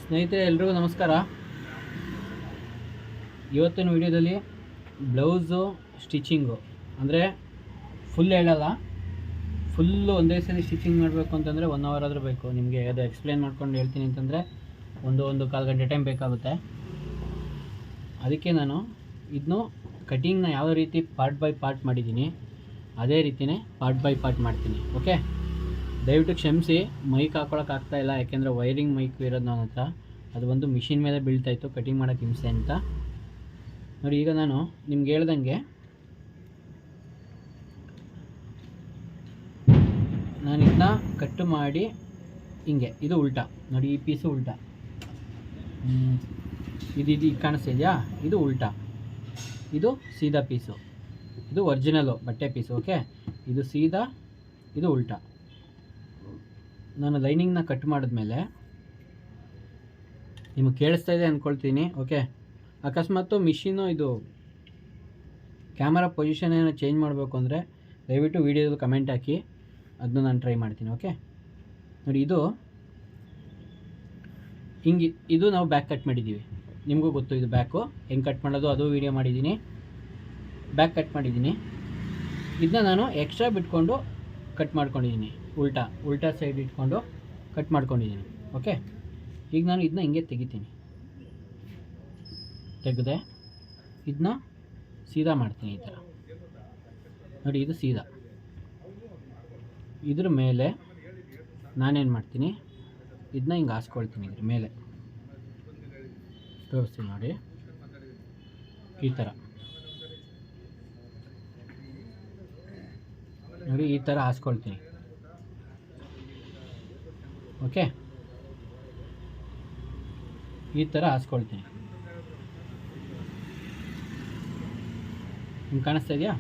ಸ್ನೇಹಿತರೆ ಎಲ್ರಿಗೂ ನಮಸ್ಕಾರ. ಇವತ್ತಿನ ವಿಡಿಯೋದಲ್ಲಿ ಬ್ಲೌಸು ಸ್ಟಿಚಿಂಗು ಅಂದರೆ ಫುಲ್ ಹೇಳಲ್ಲ, ಫುಲ್ಲು ಒಂದೇ ಸಲ ಸ್ಟಿಚಿಂಗ್ ಮಾಡಬೇಕು ಅಂತಂದರೆ 1 ಅವರ್ ಆದರೂ ಬೇಕು. ನಿಮಗೆ ಅದು ಎಕ್ಸ್ಪ್ಲೇನ್ ಮಾಡ್ಕೊಂಡು ಹೇಳ್ತೀನಿ ಅಂತಂದರೆ ಒಂದು ಕಾಲು ಗಂಟೆ ಟೈಮ್ ಬೇಕಾಗುತ್ತೆ. ಅದಕ್ಕೆ ನಾನು ಇದನ್ನು ಕಟಿಂಗ್ನ ಯಾವ ರೀತಿ ಪಾರ್ಟ್ ಬೈ ಪಾರ್ಟ್ ಮಾಡಿದ್ದೀನಿ ಅದೇ ರೀತಿಯೇ ಪಾರ್ಟ್ ಬೈ ಪಾರ್ಟ್ ಮಾಡ್ತೀನಿ. ಓಕೆ, ದಯವಿಟ್ಟು ಕ್ಷಮಿಸಿ, ಮೈಕ್ ಹಾಕ್ಕೊಳಕ್ಕಾಗ್ತಾಯಿಲ್ಲ, ಯಾಕೆಂದರೆ ವೈರಿಂಗ್ ಮೈಕ್ ಇರೋದು ನನ್ನ ಹತ್ರ. ಅದು ಒಂದು ಮಿಷಿನ್ ಮೇಲೆ ಬೀಳ್ತಾಯಿತ್ತು ಕಟಿಂಗ್ ಮಾಡೋಕ್ಕೆ ಹಿಂಸೆ ಅಂತ. ನೋಡಿ, ಈಗ ನಾನು ನಿಮ್ಗೆ ಹೇಳ್ದಂಗೆ ನಾನು ಇದನ್ನ ಕಟ್ ಮಾಡಿ ಹಿಂಗೆ, ಇದು ಉಲ್ಟಾ ನೋಡಿ, ಈ ಪೀಸು ಉಲ್ಟಾ, ಇದು ಕಾಣಿಸ್ತಿದೆಯಾ, ಇದು ಉಲ್ಟಾ, ಇದು ಸೀದಾ ಪೀಸು, ಇದು ಒರಿಜಿನಲ್ಲು ಬಟ್ಟೆ ಪೀಸು. ಓಕೆ, ಇದು ಸೀದಾ, ಇದು ಉಲ್ಟಾ. ನಾನು ಲೈನಿಂಗ್ನ ಕಟ್ ಮಾಡಿದ್ಮೇಲೆ ನಿಮಗೆ ಕೇಳಿಸ್ತಾ ಇದೆ ಅಂದ್ಕೊಳ್ತೀನಿ. ಓಕೆ, ಅಕಸ್ಮಾತ್ ಮಿಷಿನು ಇದು ಕ್ಯಾಮರಾ ಪೊಸಿಷನ್ ಏನೋ ಚೇಂಜ್ ಮಾಡಬೇಕು ಅಂದರೆ ದಯವಿಟ್ಟು ವೀಡಿಯೋದಲ್ಲಿ ಕಮೆಂಟ್ ಹಾಕಿ, ಅದನ್ನು ನಾನು ಟ್ರೈ ಮಾಡ್ತೀನಿ. ಓಕೆ, ನೋಡಿ, ಇದು ಹಿಂಗೆ, ಇದು ನಾವು ಬ್ಯಾಕ್ ಕಟ್ ಮಾಡಿದ್ದೀವಿ, ನಿಮಗೂ ಗೊತ್ತು ಇದು ಬ್ಯಾಕು ಹೆಂಗೆ ಕಟ್ ಮಾಡೋದು, ಅದು ವೀಡಿಯೋ ಮಾಡಿದ್ದೀನಿ. ಬ್ಯಾಕ್ ಕಟ್ ಮಾಡಿದ್ದೀನಿ. ಇದನ್ನ ನಾನು ಎಕ್ಸ್ಟ್ರಾ ಬಿಟ್ಕೊಂಡು ಕಟ್ ಮಾಡ್ಕೊಂಡಿದ್ದೀನಿ, ಉಲ್ಟಾ ಸೈಡ್ ಇಟ್ಕೊಂಡು ಕಟ್ ಮಾಡ್ಕೊಂಡಿದ್ದೀನಿ. ಓಕೆ, ಈಗ ನಾನು ಇದನ್ನ ಹಿಂಗೆ ತೆಗಿತೀನಿ, ತೆಗೆದೆ ಇದನ್ನ ಸೀದಾ ಮಾಡ್ತೀನಿ. ಈ ಥರ ನೋಡಿ, ಇದು ಸೀದಾ. ಇದ್ರ ಮೇಲೆ ನಾನೇನು ಮಾಡ್ತೀನಿ, ಇದನ್ನ ಹಿಂಗೆ ಹಾಸ್ಕೊಳ್ತೀನಿ, ಇದ್ರ ಮೇಲೆ ತೋರಿಸ್ತೀನಿ ನೋಡಿ, ಈ ಥರ ನೋಡಿ, ಈ ಥರ ಹಾಸ್ಕೊಳ್ತೀನಿ. ಓಕೆ, ಈ ಥರ ಹಾಸ್ಕೊಳ್ತೀನಿ. ನಿಮ್ಗೆ ಕಾಣಿಸ್ತಾ ಇದೆಯಾ?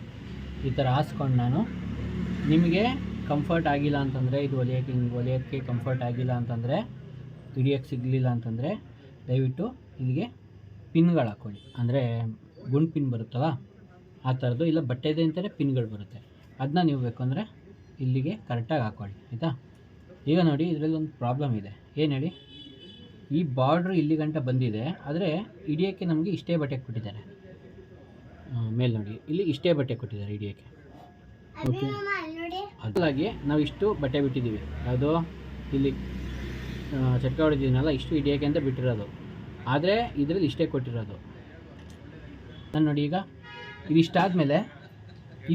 ಈ ಥರ ಹಾಸ್ಕೊಂಡು ನಾನು, ನಿಮಗೆ ಕಂಫರ್ಟ್ ಆಗಿಲ್ಲ ಅಂತಂದರೆ, ಇದು ಹೊಲಿಯೋಕ್ಕೆ ಕಂಫರ್ಟ್ ಆಗಿಲ್ಲ ಅಂತಂದರೆ, ಹಿಡಿಯೋಕ್ಕೆ ಸಿಗಲಿಲ್ಲ ಅಂತಂದರೆ ದಯವಿಟ್ಟು ಇಲ್ಲಿಗೆ ಪಿನ್ಗಳು ಹಾಕ್ಕೊಳ್ಳಿ. ಅಂದರೆ ಗುಂಡು ಪಿನ್ ಬರುತ್ತಲ್ಲ ಆ ಥರದ್ದು, ಇಲ್ಲ ಬಟ್ಟೆದೆ ಅಂತಲೇ ಪಿನ್ಗಳು ಬರುತ್ತೆ, ಅದನ್ನ ನೀವು ಬೇಕಂದರೆ ಇಲ್ಲಿಗೆ ಕರೆಕ್ಟಾಗಿ ಹಾಕ್ಕೊಳ್ಳಿ, ಆಯಿತಾ? ಈಗ ನೋಡಿ, ಇದರಲ್ಲಿ ಒಂದು ಪ್ರಾಬ್ಲಮ್ ಇದೆ. ಏನು ಹೇಳಿ, ಈ ಬಾರ್ಡ್ರ್ ಇಲ್ಲಿ ಗಂಟ ಬಂದಿದೆ, ಆದರೆ ಹಿಡಿಯೋಕ್ಕೆ ನಮಗೆ ಇಷ್ಟೇ ಬಟ್ಟೆ ಕೊಟ್ಟಿದ್ದಾರೆ. ಮೇಲೆ ನೋಡಿ, ಇಲ್ಲಿ ಇಷ್ಟೇ ಬಟ್ಟೆ ಕೊಟ್ಟಿದ್ದಾರೆ ಹಿಡಿಯೋಕ್ಕೆ. ಓಕೆ, ಅದಕ್ಕಾಗಿ ನಾವು ಇಷ್ಟು ಬಟ್ಟೆ ಬಿಟ್ಟಿದ್ದೀವಿ. ಅದು ಇಲ್ಲಿ ಚಟ್ಕ ಹೊಡೆದಿದ್ದೀನಲ್ಲ, ಇಷ್ಟು ಹಿಡಿಯೋಕ್ಕೆ ಅಂತ ಬಿಟ್ಟಿರೋದು, ಆದರೆ ಇದರಲ್ಲಿ ಇಷ್ಟೇ ಕೊಟ್ಟಿರೋದು. ನಾನು ನೋಡಿ, ಈಗ ಇದಿಷ್ಟಾದಮೇಲೆ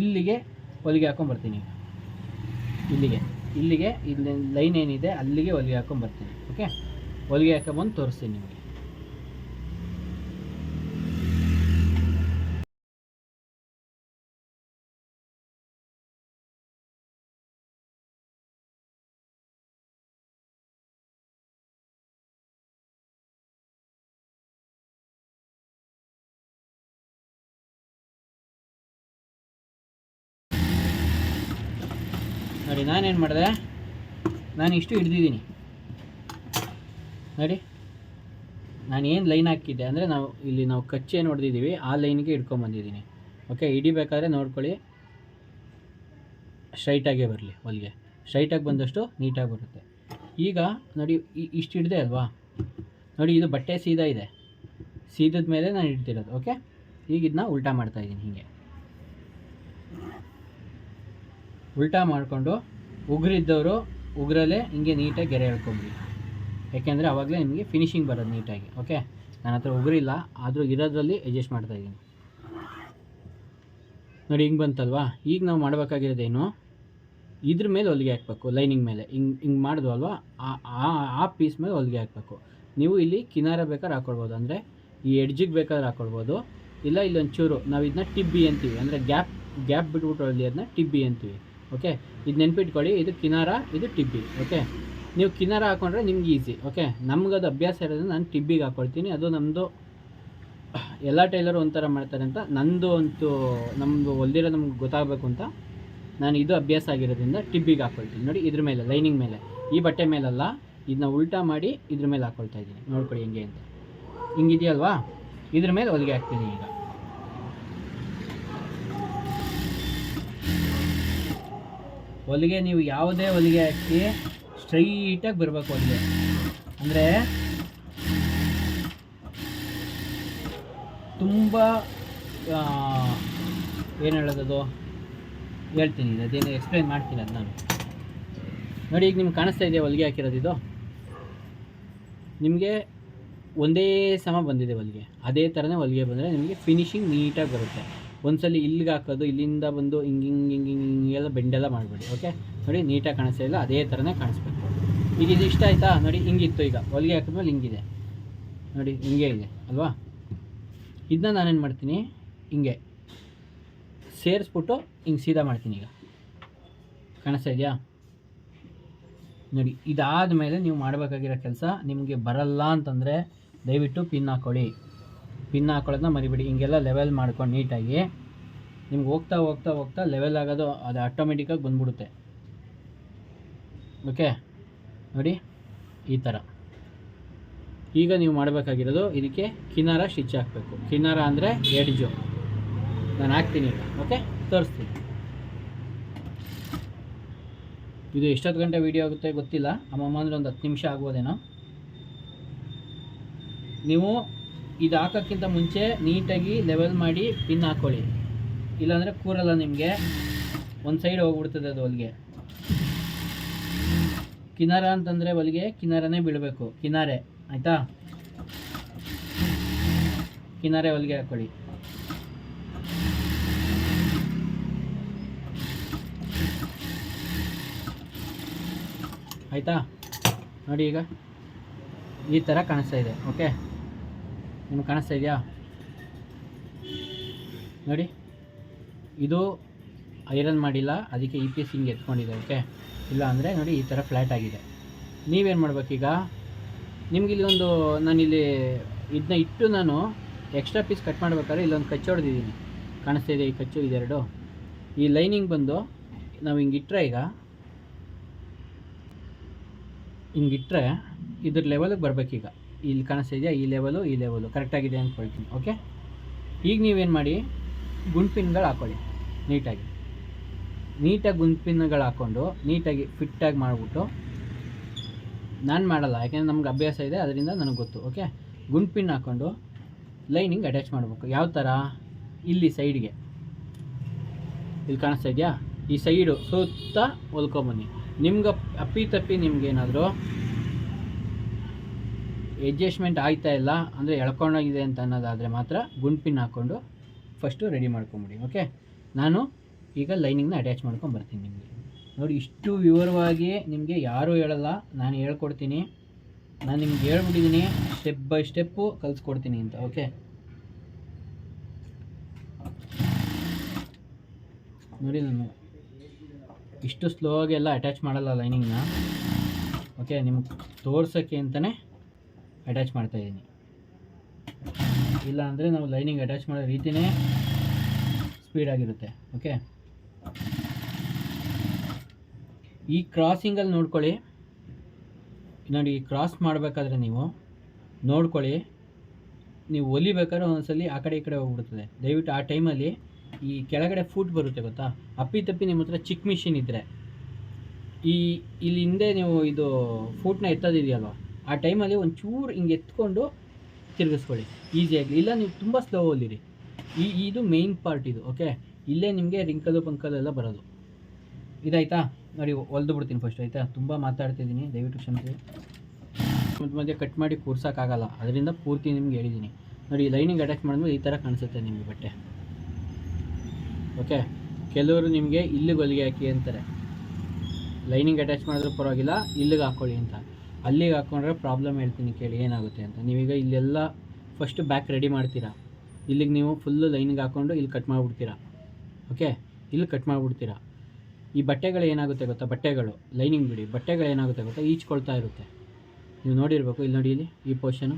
ಇಲ್ಲಿಗೆ ಹೊಲಿಗೆ ಹಾಕ್ಕೊಂಬರ್ತೀನಿ. ಇಲ್ಲಿಗೆ ಇಲ್ಲಿ ಲೈನ್ ಏನಿದೆ ಅಲ್ಲಿಗೆ ಹೊಲಿಗೆ ಹಾಕ್ಕೊಂಬರ್ತೀನಿ. ಓಕೆ, ಹೊಲಿಗೆ ಹಾಕೊಂಬಂದು ತೋರಿಸ್ತೀನಿ ನಿಮಗೆ. ನೋಡಿ, ನಾನೇನು ಮಾಡಿದೆ, ನಾನು ಇಷ್ಟು ಹಿಡ್ದಿದ್ದೀನಿ ನೋಡಿ. ನಾನು ಏನು ಲೈನ್ ಹಾಕಿದ್ದೆ ಅಂದರೆ, ನಾವು ಕಚ್ಚಿ ಏನು ಹೊಡೆದಿದ್ದೀವಿ ಆ ಲೈನಿಗೆ ಹಿಡ್ಕೊಂಬಂದಿದ್ದೀನಿ. ಓಕೆ, ಹಿಡಿಬೇಕಾದ್ರೆ ನೋಡ್ಕೊಳ್ಳಿ, ಸ್ಟ್ರೈಟಾಗೇ ಬರಲಿ ಹೊಲಿಗೆ, ಸ್ಟ್ರೈಟಾಗಿ ಬಂದಷ್ಟು ನೀಟಾಗಿ ಬರುತ್ತೆ. ಈಗ ನೋಡಿ, ಇಷ್ಟು ಹಿಡ್ದೆ ಅಲ್ವಾ, ನೋಡಿ, ಇದು ಬಟ್ಟೆ ಸೀದಾ ಇದೆ, ಸೀದದ ಮೇಲೆ ನಾನು ಹಿಡ್ತಿರೋದು. ಓಕೆ, ಈಗ ಇದನ್ನ ಉಲ್ಟಾ ಮಾಡ್ತಾಯಿದ್ದೀನಿ. ಹೀಗೆ ಉಲ್ಟಾ ಮಾಡಿಕೊಂಡು ಉಗುರಿದ್ದವರು ಉಗುರಲ್ಲೇ ಹಿಂಗೆ ನೀಟಾಗಿ ಗೆರೆ ಎಳ್ಕೊಂಬಿಡಿ, ಯಾಕೆಂದರೆ ಆವಾಗಲೇ ನಿಮಗೆ ಫಿನಿಶಿಂಗ್ ಬರೋದು ನೀಟಾಗಿ. ಓಕೆ, ನನ್ನ ಹತ್ರ ಉಗುರಿಲ್ಲ, ಆದರೂ ಇರೋದ್ರಲ್ಲಿ ಅಡ್ಜಸ್ಟ್ ಮಾಡ್ತಾಯಿದ್ದೀನಿ. ನೋಡಿ, ಹಿಂಗೆ ಬಂತಲ್ವಾ. ಈಗ ನಾವು ಮಾಡಬೇಕಾಗಿರೋದೇನು, ಇದ್ರ ಮೇಲೆ ಹೊಲಿಗೆ ಹಾಕಬೇಕು, ಲೈನಿಂಗ್ ಮೇಲೆ ಹಿಂಗೆ ಮಾಡಿದ್ವಲ್ವ, ಆ ಪೀಸ್ ಮೇಲೆ ಹೊಲಿಗೆ ಹಾಕಬೇಕು. ನೀವು ಇಲ್ಲಿ ಕಿನಾರ ಬೇಕಾದ್ರೆ ಹಾಕ್ಕೊಳ್ಬೋದು, ಅಂದರೆ ಈ ಎಡ್ಜಿಗೆ ಬೇಕಾದ್ರೆ ಹಾಕ್ಕೊಳ್ಬೋದು, ಇಲ್ಲ ಇಲ್ಲೊಂಚೂರು ನಾವು ಇದನ್ನ ಟಿಬ್ಬಿ ಅಂತೀವಿ, ಅಂದರೆ ಗ್ಯಾಪ್ ಬಿಟ್ಬಿಟ್ಟು ಹೊಲಿಯೋದನ್ನ ಟಿಬ್ಬಿ ಅಂತೀವಿ. ಓಕೆ, ಇದು ನೆನ್ಪಿಟ್ಕೊಳ್ಳಿ, ಇದು ಕಿನಾರ, ಇದು ಟಿಬ್ಬಿ. ಓಕೆ, ನೀವು ಕಿನಾರ ಹಾಕ್ಕೊಂಡ್ರೆ ನಿಮ್ಗೆ ಈಸಿ. ಓಕೆ, ನಮಗದು ಅಭ್ಯಾಸ ಇರೋದ್ರಿಂದ ನಾನು ಟಿಬ್ಬಿಗೆ ಹಾಕ್ಕೊಳ್ತೀನಿ. ಅದು ನಮ್ಮದು ಎಲ್ಲ ಟೈಲರು ಒಂಥರ ಮಾಡ್ತಾರೆ ಅಂತ, ನಮ್ಮದು ಹೊಲ್ದಿರೋ ನಮ್ಗೆ ಗೊತ್ತಾಗಬೇಕು ಅಂತ ನಾನು ಇದು ಅಭ್ಯಾಸ ಆಗಿರೋದ್ರಿಂದ ಟಿಬ್ಬಿಗೆ ಹಾಕ್ಕೊಳ್ತೀನಿ. ನೋಡಿ, ಇದ್ರ ಮೇಲೆ ಲೈನಿಂಗ್ ಮೇಲೆ, ಈ ಬಟ್ಟೆ ಮೇಲಲ್ಲ, ಇದನ್ನ ಉಲ್ಟಾ ಮಾಡಿ ಇದ್ರ ಮೇಲೆ ಹಾಕ್ಕೊಳ್ತಾ ಇದ್ದೀನಿ. ನೋಡ್ಕೊಳ್ಳಿ ಹೆಂಗೆ ಅಂತ, ಹಿಂಗಿದೆಯಲ್ವಾ, ಇದ್ರ ಮೇಲೆ ಹೊಲಿಗೆ ಹಾಕ್ತೀನಿ. ಈಗ ಹೊಲಿಗೆ ನೀವು ಯಾವುದೇ ಹೊಲಿಗೆ ಹಾಕಿ ಸ್ಟ್ರೈಟಾಗಿ ಬರಬೇಕು ಹೊಲಿಗೆ, ಅಂದರೆ ತುಂಬ ಏನು ಹೇಳೋದು ಹೇಳ್ತೀನಿ, ಅದೇನು ಎಕ್ಸ್ಪ್ಲೈನ್ ಮಾಡ್ತೀನಿ ಅದು ನಾನು. ನೋಡಿ ಈಗ ನಿಮ್ಗೆ ಕಾಣಿಸ್ತಾ ಇದೆಯಾ ಹೊಲಿಗೆ ಹಾಕಿರೋದು, ಇದು ನಿಮಗೆ ಒಂದೇ ಸಮ ಬಂದಿದೆ ಹೊಲಿಗೆ. ಅದೇ ಥರನೇ ಹೊಲಿಗೆ ಬಂದರೆ ನಿಮಗೆ ಫಿನಿಶಿಂಗ್ ನೀಟಾಗಿ ಬರುತ್ತೆ. ಒಂದ್ಸಲಿ ಇಲ್ಲಿಗೆ ಹಾಕೋದು, ಇಲ್ಲಿಂದ ಬಂದು ಹಿಂಗೆಲ್ಲ ಬೆಂಡೆಲ್ಲ ಮಾಡಬೇಡಿ. ಓಕೆ, ನೋಡಿ ನೀಟಾಗಿ ಕಾಣಿಸ್ತಾ ಇಲ್ಲ, ಅದೇ ಥರನೇ ಕಾಣಿಸ್ಬೇಕು. ಈಗ ಇದು ಇಷ್ಟ ಆಯಿತಾ? ನೋಡಿ ಹಿಂಗಿತ್ತು, ಈಗ ಹೊಲಿಗೆ ಹಾಕಿದ್ಮೇಲೆ ಹಿಂಗಿದೆ ನೋಡಿ, ಹಿಂಗೆ ಇದೆ ಅಲ್ವಾ? ಇದನ್ನ ನಾನೇನು ಮಾಡ್ತೀನಿ, ಹಿಂಗೆ ಸೇರಿಸ್ಬಿಟ್ಟು ಹಿಂಗೆ ಸೀದಾ ಮಾಡ್ತೀನಿ. ಈಗ ಕಾಣಿಸ್ತಾ ಇದೆಯಾ? ನೋಡಿ, ಇದಾದ ಮೇಲೆ ನೀವು ಮಾಡಬೇಕಾಗಿರೋ ಕೆಲಸ, ನಿಮಗೆ ಬರಲ್ಲ ಅಂತಂದರೆ ದಯವಿಟ್ಟು ಪಿನ್ ಹಾಕ್ಕೊಳ್ಳಿ. ಪಿನ್ ಹಾಕೊಳ್ಳೋದನ್ನ ಮರಿಬೇಡಿ. ಹಿಂಗೆಲ್ಲ ಲೆವೆಲ್ ಮಾಡ್ಕೊಂಡು ನೀಟಾಗಿ ನಿಮ್ಗೆ ಹೋಗ್ತಾ ಹೋಗ್ತಾ ಹೋಗ್ತಾ ಲೆವೆಲ್ ಆಗೋದು ಅದು ಆಟೋಮೆಟಿಕ್ಕಾಗಿ ಬಂದ್ಬಿಡುತ್ತೆ. ಓಕೆ, ನೋಡಿ ಈ ಥರ. ಈಗ ನೀವು ಮಾಡಬೇಕಾಗಿರೋದು, ಇದಕ್ಕೆ ಕಿನಾರ ಸ್ಟಿಚ್ ಹಾಕಬೇಕು. ಕಿನಾರ ಅಂದರೆ ಎಡ್ಜು. ನಾನು ಹಾಕ್ತೀನಿ ಈಗ. ಓಕೆ, ತೋರಿಸ್ತೀನಿ. ಇದು ಎಷ್ಟೊತ್ತು ಗಂಟೆ ವೀಡಿಯೋ ಆಗುತ್ತೆ ಗೊತ್ತಿಲ್ಲ, ಅಮ್ಮಮ್ಮ ಅಂದರೆ ಒಂದು 10 ನಿಮಿಷ ಆಗ್ಬೋದೇನೋ. ನೀವು ಇದು ಹಾಕೋಕ್ಕಿಂತ ಮುಂಚೆ ನೀಟಾಗಿ ಲೆವೆಲ್ ಮಾಡಿ ಪಿನ್ ಹಾಕ್ಕೊಳ್ಳಿ, ಇಲ್ಲಾಂದರೆ ಕೂರಲ್ಲ ನಿಮಗೆ, ಒಂದು ಸೈಡ್ ಹೋಗ್ಬಿಡ್ತದೆ ಅದು ಹೊಲಿಗೆ. ಕಿನಾರ ಅಂತಂದರೆ ಹೊಲಿಗೆ ಕಿನಾರನೇ ಬೀಳಬೇಕು, ಕಿನಾರೆ ಆಯಿತಾ? ಕಿನಾರೆ ಹೊಲಿಗೆ ಹಾಕ್ಕೊಳ್ಳಿ. ಆಯಿತಾ? ನೋಡಿ ಈಗ ಈ ಥರ ಕಾಣಿಸ್ತಾ ಇದೆ. ಓಕೆ, ನಿಮ್ಗೆ ಕಾಣಿಸ್ತಾ ಇದೆಯಾ? ನೋಡಿ, ಇದು ಐರನ್ ಮಾಡಿಲ್ಲ, ಅದಕ್ಕೆ ಈ ಪೀಸ್ ಹಿಂಗೆ ಎತ್ಕೊಂಡಿದೆ. ಓಕೆ, ಇಲ್ಲ ಅಂದರೆ ನೋಡಿ ಈ ಥರ ಫ್ಲ್ಯಾಟ್ ಆಗಿದೆ. ನೀವೇನು ಮಾಡ್ಬೇಕೀಗ, ನಿಮ್ಗೆ ಇಲ್ಲೊಂದು ನಾನಿಲ್ಲಿ ಇದನ್ನ ಇಟ್ಟು ನಾನು ಎಕ್ಸ್ಟ್ರಾ ಪೀಸ್ ಕಟ್ ಮಾಡ್ಬೇಕಾದ್ರೆ ಇಲ್ಲೊಂದು ಕಚ್ಚು ಹೊಡೆದಿದ್ದೀನಿ, ಕಾಣಿಸ್ತಾ ಇದೆ ಈ ಕಚ್ಚು, ಇದೆರಡು. ಈ ಲೈನಿಂಗ್ ಬಂದು ನಾವು ಹಿಂಗಿಟ್ರೆ, ಈಗ ಹಿಂಗಿಟ್ರೆ ಇದ್ರ ಲೆವೆಲಿಗೆ ಬರಬೇಕೀಗ. ಇಲ್ಲಿ ಕಾಣಿಸ್ತಾ ಇದೆಯಾ? ಈ ಲೆವೆಲು ಕರೆಕ್ಟಾಗಿದೆ ಅಂದ್ಕೊಳ್ತೀನಿ. ಓಕೆ, ಈಗ ನೀವೇನು ಮಾಡಿ, ಗುಂಡ್ಪಿನ್ಗಳು ಹಾಕ್ಕೊಳ್ಳಿ ನೀಟಾಗಿ ಗುಂಡ್ಪಿನ್ಗಳು ಹಾಕ್ಕೊಂಡು ನೀಟಾಗಿ ಫಿಟ್ಟಾಗಿ ಮಾಡಿಬಿಟ್ಟು, ನಾನು ಮಾಡಲ್ಲ ಯಾಕೆಂದರೆ ನಮ್ಗೆ ಅಭ್ಯಾಸ ಇದೆ, ಅದರಿಂದ ನನಗೆ ಗೊತ್ತು. ಓಕೆ, ಗುಂಡ್ಪಿನ್ ಹಾಕ್ಕೊಂಡು ಲೈನಿಂಗ್ ಅಟ್ಯಾಚ್ ಮಾಡಬೇಕು. ಯಾವ ಥರ? ಇಲ್ಲಿ ಸೈಡ್ಗೆ, ಇಲ್ಲಿ ಕಾಣಿಸ್ತಾ ಇದೆಯಾ? ಈ ಸೈಡು ಸುತ್ತ ಹೊಲ್ಕೊಂಬನ್ನಿ. ನಿಮ್ಗೆ ಅಪ್ಪಿ ನಿಮ್ಗೇನಾದರೂ ಅಡ್ಜಸ್ಟ್ಮೆಂಟ್ ಆಯ್ತಾ ಇಲ್ಲ ಅಂದರೆ ಎಳ್ಕೊಂಡೋಗಿದೆ ಅಂತ ಅನ್ನೋದಾದರೆ ಮಾತ್ರ ಗುಂಡ್ಪಿನ್ ಹಾಕ್ಕೊಂಡು ಫಸ್ಟು ರೆಡಿ ಮಾಡ್ಕೊಂಬಿಡಿ. ಓಕೆ, ನಾನು ಈಗ ಲೈನಿಂಗ್ನ ಅಟ್ಯಾಚ್ ಮಾಡ್ಕೊಂಡು ಬರ್ತೀನಿ ನಿಮಗೆ. ನೋಡಿ, ಇಷ್ಟು ವಿವರವಾಗಿ ನಿಮಗೆ ಯಾರೂ ಹೇಳಲ್ಲ, ನಾನು ಹೇಳ್ಕೊಡ್ತೀನಿ. ನಾನು ನಿಮ್ಗೆ ಹೇಳ್ಬಿಟ್ಟಿದ್ದೀನಿ, ಸ್ಟೆಪ್ ಬೈ ಸ್ಟೆಪ್ಪು ಕಲಿಸ್ಕೊಡ್ತೀನಿ ಅಂತ. ಓಕೆ, ನೋಡಿ ನಾನು ಇಷ್ಟು ಸ್ಲೋ ಆಗಿ ಎಲ್ಲ ಅಟ್ಯಾಚ್ ಮಾಡಲ್ಲ ಲೈನಿಂಗ್ನ. ಓಕೆ, ನಿಮ್ಗೆ ತೋರ್ಸೋಕ್ಕೆ ಅಂತಲೇ ಅಟ್ಯಾಚ್ ಮಾಡ್ತಾಯಿದ್ದೀನಿ. ಇಲ್ಲ ಅಂದರೆ ನಾವು ಲೈನಿಂಗ್ ಅಟ್ಯಾಚ್ ಮಾಡೋ ರೀತಿಯೇ ಸ್ಪೀಡಾಗಿರುತ್ತೆ. ಓಕೆ, ಈ ಕ್ರಾಸಿಂಗಲ್ಲಿ ನೋಡ್ಕೊಳ್ಳಿ. ನೋಡಿ, ಕ್ರಾಸ್ ಮಾಡಬೇಕಾದ್ರೆ ನೀವು ನೋಡ್ಕೊಳ್ಳಿ, ನೀವು ಹೊಲಿಬೇಕಾದ್ರೆ ಒಂದೊಂದ್ಸಲಿ ಆ ಕಡೆ ಈ ಕಡೆ ಹೋಗ್ಬಿಡ್ತದೆ. ದಯವಿಟ್ಟು ಆ ಟೈಮಲ್ಲಿ ಈ ಕೆಳಗಡೆ ಫೂಟ್ ಬರುತ್ತೆ ಗೊತ್ತಾ, ಅಪ್ಪಿ ನಿಮ್ಮ ಹತ್ರ ಚಿಕ್ಕ ಮಿಷಿನ್ ಇದ್ದರೆ, ಇಲ್ಲಿ ಹಿಂದೆ ನೀವು ಇದು ಫೂಟ್ನ ಎತ್ತೋದಿದೆಯಲ್ವ, ಆ ಟೈಮಲ್ಲಿ ಒಂಚೂರು ಹಿಂಗೆ ಎತ್ಕೊಂಡು ತಿರುಗಿಸ್ಕೊಳ್ಳಿ ಈಸಿಯಾಗಿ. ಇಲ್ಲ ನೀವು ತುಂಬ ಸ್ಲೋ ಹೊಲಿರಿ, ಇದು ಮೇಯ್ನ್ ಪಾರ್ಟ್ ಇದು. ಓಕೆ, ಇಲ್ಲೇ ನಿಮಗೆ ರಿಂಕಲು ಪಂಕಲೆಲ್ಲ ಬರೋದು. ಇದಾಯ್ತಾ? ನೋಡಿ, ಹೊಲ್ದು ಬಿಡ್ತೀನಿ ಫಸ್ಟ್. ಆಯಿತಾ? ತುಂಬ ಮಾತಾಡ್ತಿದ್ದೀನಿ, ದಯವಿಟ್ಟು ಕ್ಷಮಿಸಿ. ಮಧ್ಯೆ ಕಟ್ ಮಾಡಿ ಕೂರ್ಸೋಕ್ಕಾಗಲ್ಲ, ಅದರಿಂದ ಪೂರ್ತಿ ನಿಮ್ಗೆ ಹೇಳಿದ್ದೀನಿ. ನೋಡಿ, ಲೈನಿಂಗ್ ಅಟ್ಯಾಚ್ ಮಾಡಿದ್ಮೇಲೆ ಈ ಥರ ಕಾಣಿಸುತ್ತೆ ನಿಮಗೆ ಬಟ್ಟೆ. ಓಕೆ, ಕೆಲವರು ನಿಮಗೆ ಇಲ್ಲಿಗೆ ಹೊಲಿಗೆ ಹಾಕಿ ಅಂತಾರೆ, ಲೈನಿಂಗ್ ಅಟ್ಯಾಚ್ ಮಾಡಿದ್ರೂ ಪರವಾಗಿಲ್ಲ, ಇಲ್ಲಿಗೆ ಹಾಕ್ಕೊಳ್ಳಿ ಅಂತ. ಅಲ್ಲಿಗೆ ಹಾಕ್ಕೊಂಡ್ರೆ ಪ್ರಾಬ್ಲಮ್ ಹೇಳ್ತೀನಿ ಕೇಳಿ ಏನಾಗುತ್ತೆ ಅಂತ. ನೀವೀಗ ಇಲ್ಲೆಲ್ಲ ಫಸ್ಟು ಬ್ಯಾಕ್ ರೆಡಿ ಮಾಡ್ತೀರಾ, ಇಲ್ಲಿಗೆ ನೀವು ಫುಲ್ಲು ಲೈನಿಂಗ್ ಹಾಕ್ಕೊಂಡು ಇಲ್ಲಿ ಕಟ್ ಮಾಡಿಬಿಡ್ತೀರಾ. ಓಕೆ, ಇಲ್ಲಿ ಕಟ್ ಮಾಡಿಬಿಡ್ತೀರಾ. ಈ ಬಟ್ಟೆಗಳು ಏನಾಗುತ್ತೆ ಗೊತ್ತಾ, ಬಟ್ಟೆಗಳು ಲೈನಿಂಗ್ ಬಿಡಿ, ಬಟ್ಟೆಗಳು ಏನಾಗುತ್ತೆ ಗೊತ್ತಾ, ಈಚ್ಕೊಳ್ತಾ ಇರುತ್ತೆ. ನೀವು ನೋಡಿರ್ಬೇಕು, ಇಲ್ಲಿ ನೋಡಿ, ಇಲ್ಲಿ ಈ ಪೋರ್ಷನು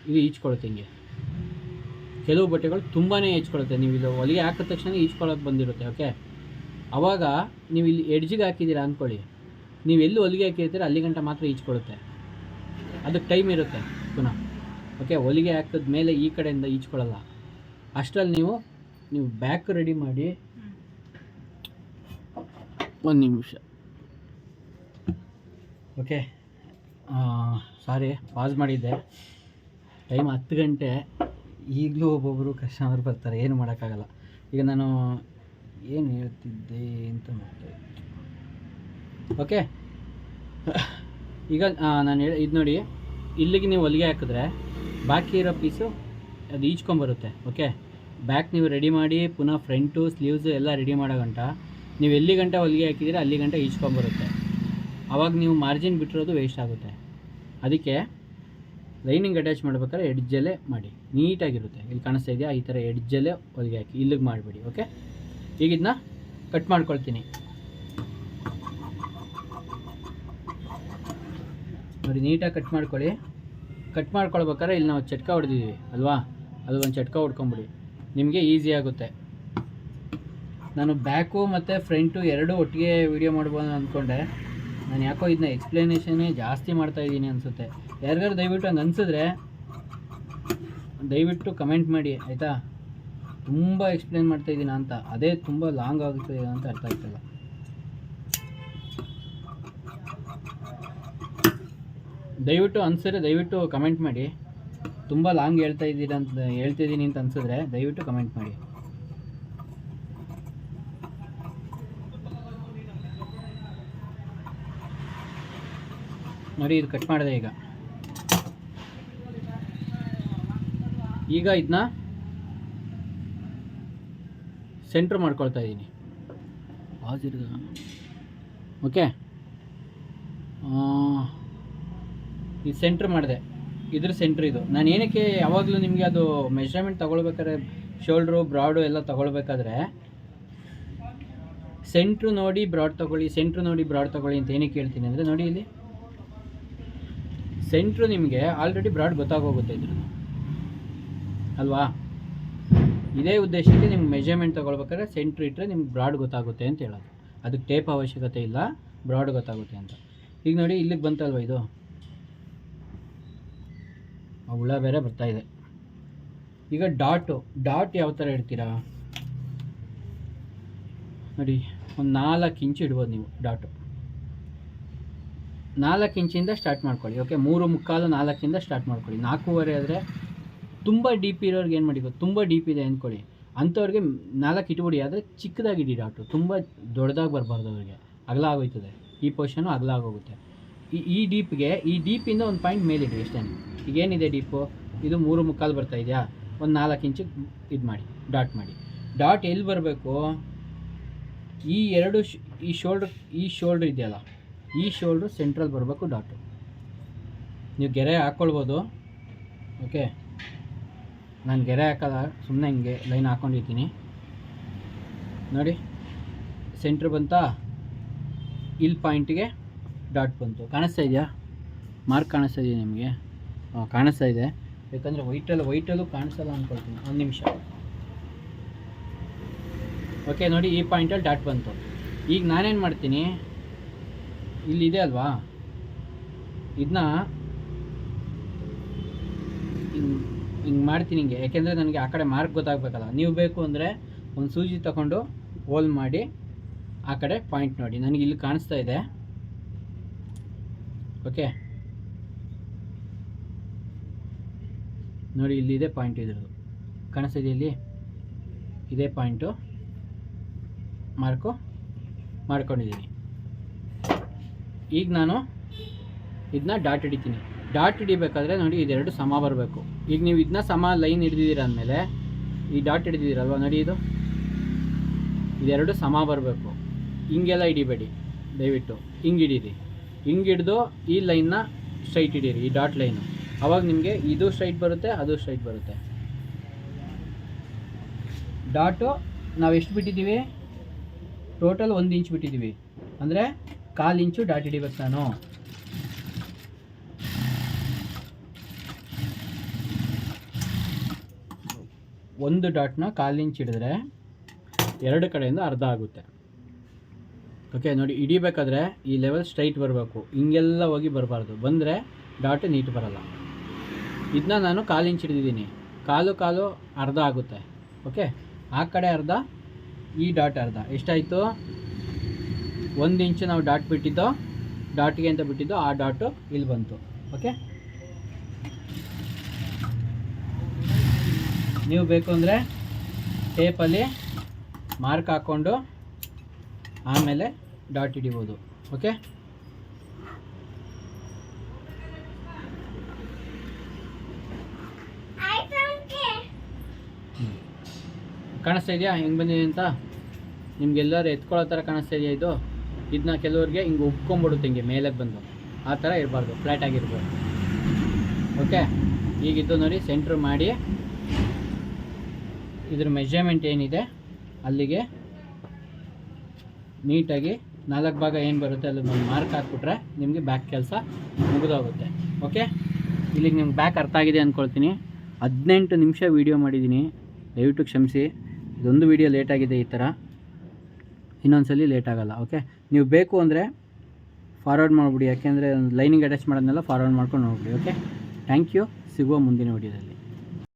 ಇದು ಈಚ್ಕೊಳುತ್ತೆ ಹಿಂಗೆ. ಕೆಲವು ಬಟ್ಟೆಗಳು ತುಂಬಾ ಈಚ್ಕೊಳುತ್ತೆ. ನೀವು ಇದು ಹೊಲಿಗೆ ಹಾಕಿದ ತಕ್ಷಣ ಈಚ್ಕೊಳ್ಳೋಕೆ ಬಂದಿರುತ್ತೆ. ಓಕೆ, ಆವಾಗ ನೀವು ಇಲ್ಲಿ ಎಡ್ಜಿಗೆ ಹಾಕಿದ್ದೀರಾ ಅಂದ್ಕೊಳ್ಳಿ, ನೀವು ಎಲ್ಲಿ ಹೊಲಿಗೆ ಹಾಕಿರ್ತೀರ ಅಲ್ಲಿ ಗಂಟ ಮಾತ್ರ ಈಚ್ಕೊಳ್ಳುತ್ತೆ, ಅದಕ್ಕೆ ಟೈಮ್ ಇರುತ್ತೆ ಪುನಃ. ಓಕೆ, ಹೊಲಿಗೆ ಹಾಕಿದ ಮೇಲೆ ಈ ಕಡೆಯಿಂದ ಈಚ್ಕೊಳ್ಳಲ್ಲ. ಅಷ್ಟರಲ್ಲಿ ನೀವು ಬ್ಯಾಕ್ ರೆಡಿ ಮಾಡಿ. ಒಂದು ನಿಮಿಷ. ಓಕೆ, ಸಾರಿ ಪಾಸ್ ಮಾಡಿದ್ದೆ. ಟೈಮ್ 10 ಗಂಟೆ, ಈಗಲೂ ಒಬ್ಬೊಬ್ಬರು ಕಸ್ಟಮರ್ ಬರ್ತಾರೆ, ಏನು ಮಾಡೋಕ್ಕಾಗಲ್ಲ. ಈಗ ನಾನು ಏನು ಹೇಳ್ತಿದ್ದೆ ಅಂತ ಓಕೆ. ಈಗ ನಾನು ಇದು ನೋಡಿ, ಇಲ್ಲಿಗೆ ನೀವು ಹೊಲಿಗೆ ಹಾಕಿದ್ರೆ ಬಾಕಿ ಇರೋ ಪೀಸು ಅದು ಈಚ್ಕೊಂಬರುತ್ತೆ. ಓಕೆ, ಬ್ಯಾಕ್ ನೀವು ರೆಡಿ ಮಾಡಿ ಪುನಃ ಫ್ರಂಟು ಸ್ಲೀವ್ಸು ಎಲ್ಲ ರೆಡಿ ಮಾಡೋ ಗಂಟ ನೀವು ಎಲ್ಲಿ ಗಂಟೆ ಹೊಲಿಗೆ ಹಾಕಿದ್ರೆ ಅಲ್ಲಿ ಗಂಟೆ ಈಚ್ಕೊಂಬರುತ್ತೆ. ಆವಾಗ ನೀವು ಮಾರ್ಜಿನ್ ಬಿಟ್ಟಿರೋದು ವೇಸ್ಟ್ ಆಗುತ್ತೆ. ಅದಕ್ಕೆ ಲೈನಿಂಗ್ ಅಟ್ಯಾಚ್ ಮಾಡ್ಬೇಕಾದ್ರೆ ಎಡ್ಜಲ್ಲೇ ಮಾಡಿ, ನೀಟಾಗಿರುತ್ತೆ. ಇಲ್ಲಿ ಕಾಣಿಸ್ತಾ ಇದೆಯಾ, ಈ ಥರ ಎಡ್ಜಲ್ಲೇ ಹೊಲಿಗೆ ಹಾಕಿ, ಇಲ್ಲಿಗೆ ಮಾಡಿಬಿಡಿ. ಓಕೆ, ಈಗ ಇದನ್ನ ಕಟ್ ಮಾಡ್ಕೊಳ್ತೀನಿ ನೋಡಿ, ನೀಟಾಗಿ ಕಟ್ ಮಾಡ್ಕೊಳ್ಳಿ. ಕಟ್ ಮಾಡ್ಕೊಳ್ಬೇಕಾದ್ರೆ ಇಲ್ಲಿ ನಾವು ಚಟ್ಕ ಹೊಡೆದಿದ್ದೀವಿ ಅಲ್ವಾ, ಅದು ಒಂದು ಚಟ್ಕ ಹೊಡ್ಕೊಂಬಿಡಿ, ನಿಮಗೆ ಈಸಿ ಆಗುತ್ತೆ. ನಾನು ಬ್ಯಾಕು ಮತ್ತು ಫ್ರಂಟು ಎರಡೂ ಒಟ್ಟಿಗೆ ವೀಡಿಯೋ ಮಾಡ್ಬೋದು ಅಂದ್ಕೊಂಡೆ. ನಾನು ಯಾಕೋ ಇದನ್ನ ಎಕ್ಸ್ಪ್ಲನೇಷನ್ನೇ ಜಾಸ್ತಿ ಮಾಡ್ತಾಯಿದ್ದೀನಿ ಅನಿಸುತ್ತೆ. ಯಾರಿಗಾರು ದಯವಿಟ್ಟು ಹಂಗೆ ಅನಿಸಿದ್ರೆ ದಯವಿಟ್ಟು ಕಮೆಂಟ್ ಮಾಡಿ ಆಯಿತಾ. ತುಂಬ ಎಕ್ಸ್ಪ್ಲೇನ್ ಮಾಡ್ತಾಯಿದ್ದೀನಿ ಅಂತ, ಅದೇ ತುಂಬ ಲಾಂಗ್ ಆಗುತ್ತೆ ಅಂತ ಅರ್ಥ ಆಗ್ತಿಲ್ಲ. ದಯವಿಟ್ಟು ಅನಿಸಿದ್ರೆ ದಯವಿಟ್ಟು ಕಮೆಂಟ್ ಮಾಡಿ. ತುಂಬ ಲಾಂಗ್ ಹೇಳ್ತಿದ್ದೀನಿ ಅಂತ ಅನಿಸಿದ್ರೆ ದಯವಿಟ್ಟು ಕಮೆಂಟ್ ಮಾಡಿ. ನೋಡಿ, ಇದು ಕಟ್ ಮಾಡಿದೆ. ಈಗ ಇದನ್ನ ಸೆಂಟ್ರ್ ಮಾಡ್ಕೊಳ್ತಾ ಇದ್ದೀನಿ. ಓಕೆ, ಇದು ಸೆಂಟ್ರ್ ಮಾಡಿದೆ, ಇದ್ರ ಸೆಂಟ್ರ್ ಇದು. ನಾನು ಏನಕ್ಕೆ ಯಾವಾಗಲೂ ನಿಮಗೆ ಅದು ಮೆಷರ್ಮೆಂಟ್ ತೊಗೊಳ್ಬೇಕಾದ್ರೆ ಶೋಲ್ಡ್ರು ಬ್ರಾಡು ಎಲ್ಲ ತೊಗೊಳ್ಬೇಕಾದ್ರೆ ಸೆಂಟ್ರು ನೋಡಿ ಬ್ರಾಡ್ ತೊಗೊಳ್ಳಿ, ಸೆಂಟ್ರು ನೋಡಿ ಬ್ರಾಡ್ ತೊಗೊಳ್ಳಿ ಅಂತ ಏನಕ್ಕೆ ಹೇಳ್ತೀನಿ ಅಂದರೆ, ನೋಡಿ ಇಲ್ಲಿ ಸೆಂಟ್ರು ನಿಮಗೆ ಆಲ್ರೆಡಿ ಬ್ರಾಡ್ ಗೊತ್ತಾಗೋಗುತ್ತೆ ಇದ್ರದ್ದು ಅಲ್ವಾ. ಇದೇ ಉದ್ದೇಶಕ್ಕೆ ನಿಮ್ಗೆ ಮೆಜರ್ಮೆಂಟ್ ತೊಗೊಳ್ಬೇಕಾದ್ರೆ ಸೆಂಟ್ರ್ ಇಟ್ಟರೆ ನಿಮ್ಗೆ ಬ್ರಾಡ್ ಗೊತ್ತಾಗುತ್ತೆ ಅಂತ ಹೇಳೋದು. ಅದಕ್ಕೆ ಟೇಪ್ ಅವಶ್ಯಕತೆ ಇಲ್ಲ, ಬ್ರಾಡ್ ಗೊತ್ತಾಗುತ್ತೆ ಅಂತ. ಈಗ ನೋಡಿ, ಇಲ್ಲಿಗೆ ಬಂತಲ್ವ ಇದು, ಹುಳ ಬೇರೆ ಬರ್ತಾಯಿದೆ. ಈಗ ಡಾಟ್ ಯಾವ ಥರ ಇಡ್ತೀರಾ ನೋಡಿ, ಒಂದು 4 ಇಂಚು ಇಡ್ಬೋದು ನೀವು ಡಾಟು. 4 ಇಂಚಿಂದ ಸ್ಟಾರ್ಟ್ ಮಾಡ್ಕೊಳ್ಳಿ. ಓಕೆ, 3.25 4ಇಂದ ಸ್ಟಾರ್ಟ್ ಮಾಡ್ಕೊಳ್ಳಿ. 4.25 ಆದರೆ ತುಂಬ ಡೀಪ್ ಇರೋರಿಗೆ ಏನು ಮಾಡಿ, ತುಂಬ ಡೀಪ್ ಇದೆ ಅಂದ್ಕೊಳ್ಳಿ, ಅಂಥವ್ರಿಗೆ 4 ಇಟ್ಬಿಡಿ. ಆದರೆ ಚಿಕ್ಕದಾಗಿಡಿ ಡಾಟು, ತುಂಬ ದೊಡ್ಡದಾಗಿ ಬರಬಾರ್ದು ಅವ್ರಿಗೆ, ಅಗಲ ಆಗೋಯ್ತದೆ. ಈ ಪೊಸಿಷನು ಅಗಲ ಆಗೋಗುತ್ತೆ. ಈ ಡೀಪಿಂದ ಒಂದು ಪಾಯಿಂಟ್ ಮೇಲಿಡಿ ಅಷ್ಟೇ. ಈಗ ಏನಿದೆ ಡೀಪು, ಇದು 3.25 ಬರ್ತಾ ಇದೆಯಾ, ಒಂದು 4 ಇಂಚು ಇದು ಮಾಡಿ, ಡಾಟ್ ಮಾಡಿ. ಡಾಟ್ ಎಲ್ಲಿ ಬರಬೇಕು, ಈ ಶೋಲ್ಡ್ರ್ ಇದೆಯಲ್ಲ, ಈ ಶೋಲ್ಡ್ರು ಸೆಂಟ್ರಲ್ ಬರಬೇಕು ಡಾಟು. ನೀವು ಗೆರೆ ಹಾಕ್ಕೊಳ್ಬೋದು. ಓಕೆ, ನಾನು ಗೆರೆ ಹಾಕಲ್ಲ, ಸುಮ್ಮನೆ ಹಿಂಗೆ ಲೈನ್ ಹಾಕ್ಕೊಂಡಿರ್ತೀನಿ ನೋಡಿ. ಸೆಂಟ್ರ್ ಬಂತಾ, ಇಲ್ಲಿ ಪಾಯಿಂಟಿಗೆ ಡಾಟ್ ಬಂತು. ಕಾಣಿಸ್ತಾ ಇದೆಯಾ, ಮಾರ್ಕ್ ಕಾಣಿಸ್ತಾ ಇದೆಯಾ ನಿಮಗೆ? ಕಾಣಿಸ್ತಾ ಇದೆ. ಯಾಕಂದರೆ ವೈಟಲ್ಲೂ ಕಾಣಿಸಲ್ಲ ಅಂದ್ಕೊಳ್ತೀನಿ. ಒಂದು ನಿಮಿಷ. ಓಕೆ, ನೋಡಿ, ಈ ಪಾಯಿಂಟಲ್ಲಿ ಡಾಟ್ ಬಂತು. ಈಗ ನಾನೇನು ಮಾಡ್ತೀನಿ, ಇಲ್ಲಿದೆ ಅಲ್ವಾ, ಇದನ್ನ ಹಿಂಗೆ ಮಾಡ್ತೀನಿ ಹಿಂಗೆ. ಯಾಕೆಂದರೆ ನನಗೆ ಆ ಕಡೆ ಮಾರ್ಕ್ ಗೊತ್ತಾಗಬೇಕಲ್ಲ. ನೀವು ಬೇಕು ಅಂದರೆ ಒಂದು ಸೂಜಿ ತಗೊಂಡು ಹೋಲ್ ಮಾಡಿ ಆ ಕಡೆ ಪಾಯಿಂಟ್ ನೋಡಿ. ನನಗೆ ಇಲ್ಲಿ ಕಾಣಿಸ್ತಾ ಇದೆ. ಓಕೆ, ನೋಡಿ, ಇಲ್ಲಿದೆ ಪಾಯಿಂಟ್, ಇದ್ರದ್ದು ಕಾಣಿಸ್ತಾ ಇದೆ. ಇಲ್ಲಿ ಇದೇ ಪಾಯಿಂಟು ಮಾಡ್ಕೊಂಡಿದ್ದೀನಿ. ಈಗ ನಾನು ಇದನ್ನ ಡಾಟ್ ಹಿಡಿತೀನಿ. ಡಾಟ್ ಹಿಡಿಬೇಕಾದ್ರೆ ನೋಡಿ, ಇದೆರಡು ಸಮ ಬರಬೇಕು. ಈಗ ನೀವು ಇದನ್ನ ಸಮ ಲೈನ್ ಹಿಡಿದಿದ್ದೀರ ಅಂದಮೇಲೆ ಈ ಡಾಟ್ ಹಿಡಿದಿದ್ದೀರಲ್ವ, ನೋಡಿ, ಇದೆರಡು ಸಮ ಬರಬೇಕು. ಹಿಂಗೆಲ್ಲ ಹಿಡಿಬೇಡಿ ದಯವಿಟ್ಟು, ಹಿಂಗೆ ಹಿಡೀರಿ. ಹಿಂಗೆ ಹಿಡಿದು ಈ ಲೈನ್ನ ಸ್ಟ್ರೈಟ್ ಹಿಡೀರಿ, ಈ ಡಾಟ್ ಲೈನು. ಆವಾಗ ನಿಮಗೆ ಇದು ಸ್ಟ್ರೈಟ್ ಬರುತ್ತೆ, ಅದು ಸ್ಟ್ರೈಟ್ ಬರುತ್ತೆ. ಡಾಟು ನಾವು ಎಷ್ಟು ಬಿಟ್ಟಿದ್ದೀವಿ, ಟೋಟಲ್ 1 ಇಂಚ್ ಬಿಟ್ಟಿದ್ದೀವಿ. ಅಂದರೆ 1/4 ಇಂಚು ಡಾಟ್ ಹಿಡಿಬೇಕು ನಾನು. ಒಂದು ಡಾಟ್ನ 1/4 ಇಂಚ್ ಹಿಡಿದ್ರೆ ಎರಡು ಕಡೆಯಿಂದ ಅರ್ಧ ಆಗುತ್ತೆ. ಓಕೆ, ನೋಡಿ, ಹಿಡಿಬೇಕಾದ್ರೆ ಈ ಲೆವೆಲ್ ಸ್ಟ್ರೈಟ್ ಬರಬೇಕು, ಹಿಂಗೆಲ್ಲ ಹೋಗಿ ಬರಬಾರ್ದು. ಬಂದರೆ ಡಾಟ್ ನೀಟ್ ಬರಲ್ಲ. ಇದನ್ನ ನಾನು 1/4 ಇಂಚ್ ಹಿಡಿದಿದ್ದೀನಿ. ಕಾಲು ಅರ್ಧ ಆಗುತ್ತೆ. ಓಕೆ, ಆ ಕಡೆ ಅರ್ಧ, ಈ ಡಾಟ್ ಅರ್ಧ. ಎಷ್ಟಾಯಿತು? 1 ಇಂಚು ನಾವು ಡಾಟ್ ಬಿಟ್ಟಿದ್ದೋ, ಡಾಟ್ಗೆ ಅಂತ ಬಿಟ್ಟಿದ್ದೋ ಆ ಡಾಟು ಇಲ್ಲಿ ಬಂತು. ಓಕೆ, ನೀವು ಬೇಕು ಅಂದರೆ ಟೇಪಲ್ಲಿ ಮಾರ್ಕ್ ಹಾಕ್ಕೊಂಡು ಆಮೇಲೆ ಡಾಟ್ ಹಿಡಿಬೋದು. ಓಕೆ, ಕಾಣಿಸ್ತಾ ಇದೆಯಾ ಹೆಂಗೆ ಬಂದಿದೆ ಅಂತ? ನಿಮ್ಗೆಲ್ಲರೂ ಎತ್ಕೊಳ್ಳೋ ಥರ ಕಾಣಿಸ್ತಾ ಇದೆಯಾ ಇದು? ಇದನ್ನ ಕೆಲವ್ರಿಗೆ ಹಿಂಗೆ ಉಬ್ಕೊಂಬಿಡುತ್ತೆ, ಹಿಂಗೆ ಮೇಲೆ ಬಂದು. ಆ ಥರ ಇರಬಾರ್ದು, ಫ್ಲ್ಯಾಟಾಗಿರ್ಬೋದು. ಓಕೆ, ಈಗಿದ್ದು ನೋಡಿ ಸೆಂಟ್ರ್ ಮಾಡಿ ಇದ್ರ ಮೆಜರ್ಮೆಂಟ್ ಏನಿದೆ ಅಲ್ಲಿಗೆ ನೀಟಾಗಿ 4 ಭಾಗ ಏನು ಬರುತ್ತೆ ಅಲ್ಲಿ ಒಂದು ಮಾರ್ಕ್ ಹಾಕ್ಬಿಟ್ರೆ ನಿಮಗೆ ಬ್ಯಾಕ್ ಕೆಲಸ ಮುಗಿದೋಗುತ್ತೆ. ಓಕೆ, ಇಲ್ಲಿಗೆ ನಿಮ್ಗೆ ಬ್ಯಾಕ್ ಅರ್ಥ ಆಗಿದೆ ಅಂದ್ಕೊಳ್ತೀನಿ. 18 ನಿಮಿಷ ವೀಡಿಯೋ ಮಾಡಿದ್ದೀನಿ, ದಯವಿಟ್ಟು ಕ್ಷಮಿಸಿ. ಇದೊಂದು ವೀಡಿಯೋ ಲೇಟಾಗಿದೆ, ಈ ಥರ ಇನ್ನೊಂದ್ಸಲಿ ಲೇಟ್ ಆಗೋಲ್ಲ. ಓಕೆ, ನೀವು ಬೇಕು ಅಂದರೆ ಫಾರ್ವರ್ಡ್ ಮಾಡಿಬಿಡಿ, ಯಾಕೆಂದರೆ ಲೈನಿಂಗ್ ಅಟ್ಯಾಚ್ ಮಾಡೋದನ್ನೆಲ್ಲ ಫಾರ್ವರ್ಡ್ ಮಾಡ್ಕೊಂಡು ಹೋಗ್ಬಿಡಿ. Okay, thank you. ಸಿಗುವ ಮುಂದಿನ ವೀಡಿಯೋದಲ್ಲಿ.